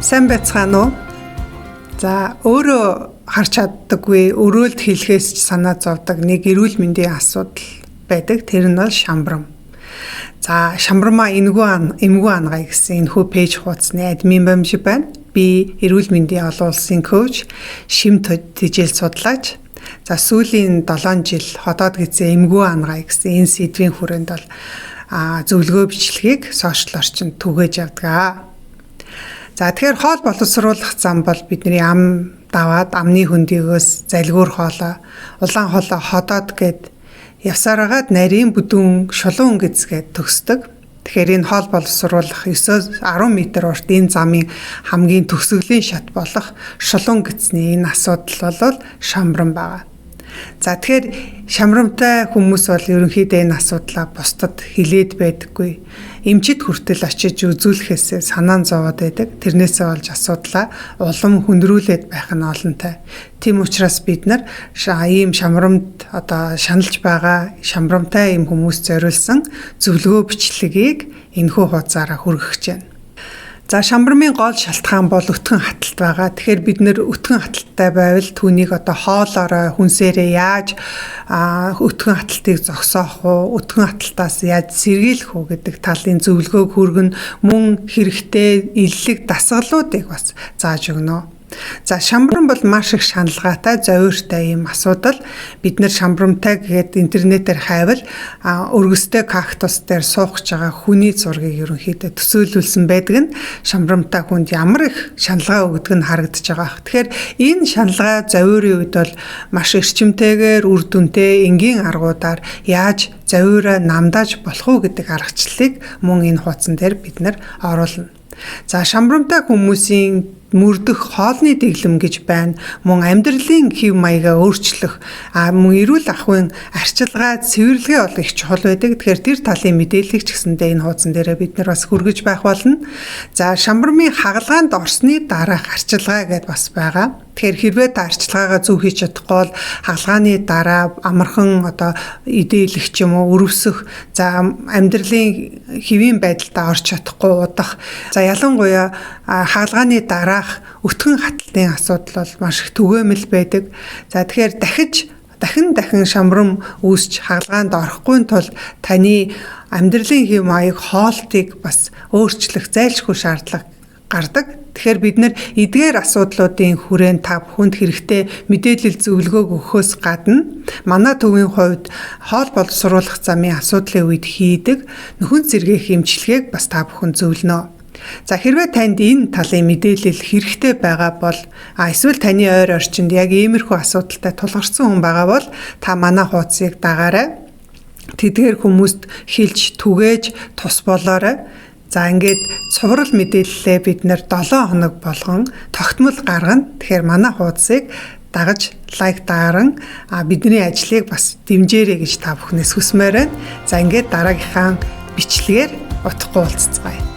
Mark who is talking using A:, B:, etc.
A: Сайн байцгаана уу? За өөрөө харж чаддаггүй өрөөлд хэлхээс ч санаа зовдөг нэг эрүүл мэндийн асуудал байдаг. Тэр нь бол шамбрам. За шамбрамаа эмгүү ангай гэсэн энэхүү пэйж хуудасны админ бомжиг байна. Би эрүүл мэндийн олон улсын коуч, шим тэжээл судлаач. За сүүлийн 7 жил ходоод гизээ эмгүү ангай гэсэн энэ сэдвийн хүрээнд бол зөвлөгөө бичлэгийг сошиал орчинд түгээж явдаг. За тэгэхээр хоол боловсруулах зам бол бидний ам даваад амны хөндийгөөс залгуур хоолой, улаан хоолой ходоод гээд явсараагаад нарийн бүдүүн шулуун гэзгээд төгсдөг. Тэгэхээр энэ хоол боловсруулах 9-10 м урт энэ замын хамгийн төгсгөлийн шат болох шулуун гэзний энэ асуудал бол шамбрам байна. За тэгэхээр шамбрамтай хүмүүс бол ерөнхийдөө энэ асуудлаа бусдад хэлээд байдаггүй. Эмчит хүртэл очиж үзүүлэхээс санаа зовоод байдаг. Тэрнээсээ болж асуудлаа улам хүндрүүлээд байх нь олонтой. Тийм учраас бид нар ийм шамбрамд шаналж байгаа шамбрамтай ийм хүмүүс зориулсан зөвлөгөө бичлэгийг энэхүү хуудасаараа хүргэж байна. За шамбрамын гол шалтгаан бол өтгөн хаталт байгаа. Тэгэхээр бид нэр өтгөн хаталттай байвал түүнийг хоолоороо хүнсээрээ яаж өтгөн хаталтыг зогсоох уу, өтгөн хаталтаас яаж сэргийлэх үү гэдэг талын зөвлөгөөг хүргэн мөн хэрэгтэй иллэг дасгалуудыг бас зааж өгнө. За шамбрам бол маш их шаналгаатай, зовиортой юм асуудал. Бид нэр шамбрамтай гэхэд интернетээр хайвал өргөстэй кактус дээр суух гэж байгаа хүний зургийг ерөнхийдөө төсөөлүүлсэн байдаг нь шамбрамтай хүнд ямар их шаналгаа өгдөг нь харагдаж байгаа. Тэгэхээр энэ шаналгаа зовиорын үед бол маш эрчимтэйгээр үр дүнтэй энгийн аргуудаар яаж зовиороо намдааж болох уу гэдэг аргачлалыг мөн энэ хуудсан дээр бид нар оруулна. За шамбрамтай хүмүүсийн мөрдөх хоолны дэглэм гэж байна. Мөн амьдралын хэв маягаа өөрчлөх, мөн эрүүл ахуйн арчилгаа, цэвэрлэгээ бол их чухал байдаг. Тэгэхээр тэр талын мэдээллийг ч гэсэндээ энэ хуудсан дээрээ бид нар бас хүргэж байх болно. За шамбрамын хагалгаанд орсны дараах арчилгаа гэдээ бас байгаа. Тэгэхээр хэрвээ та арчилгаагаа зөв хийж чадахгүй бол хагалгааны дараа амархан идэлэх ч юм уу өрөвсөх, за амьдралын хэвийн байдалтай орж чадахгүй удах. За ялангуяа хагалгааны дараах өтгөн хаталтын асуудал бол маш их түгээмэл байдаг. За тэгэхээр дахин шамбрам үүсч хагалгаанд орохгүй тул таны амьдралын хэв маяг хоолтыг бас өөрчлөх зайлшгүй шаардлага гардаг. Тэгэхээр бид нар эдгээр асуудлуудын хүрээнд та бүхэнд хэрэгтэй мэдээлэл зөвлөгөөг өгөхөөс гадна манай төвийн хувьд хоол боловсруулах замын асуудлын үед хийдэг нөхөн зэргийн эмчилгээг бас та бүхэнд зөвлөнө. За хэрвээ танд энэ талын мэдээлэл хэрэгтэй байгаа бол эсвэл таны ойр орчинд яг иймэрхүү асуудалтай тулгарсан хүн байгаа бол та манай хуудсыг дагаарай. Тэдгээр хүмүүст хэлж түгээж тус болоорой. За ингээд цуврал мэдээллээ бид нэр 7 хоног болгон тогтмол гаргана. Тэгэхээр манай хуудсыг дагаж лайк дааран бидний ажлыг бас дэмжээрэй гэж та бүхнээс хүсмээр байна. За ингээд дараагийнхаа бичлэгээр утгагүй уулзцгаая.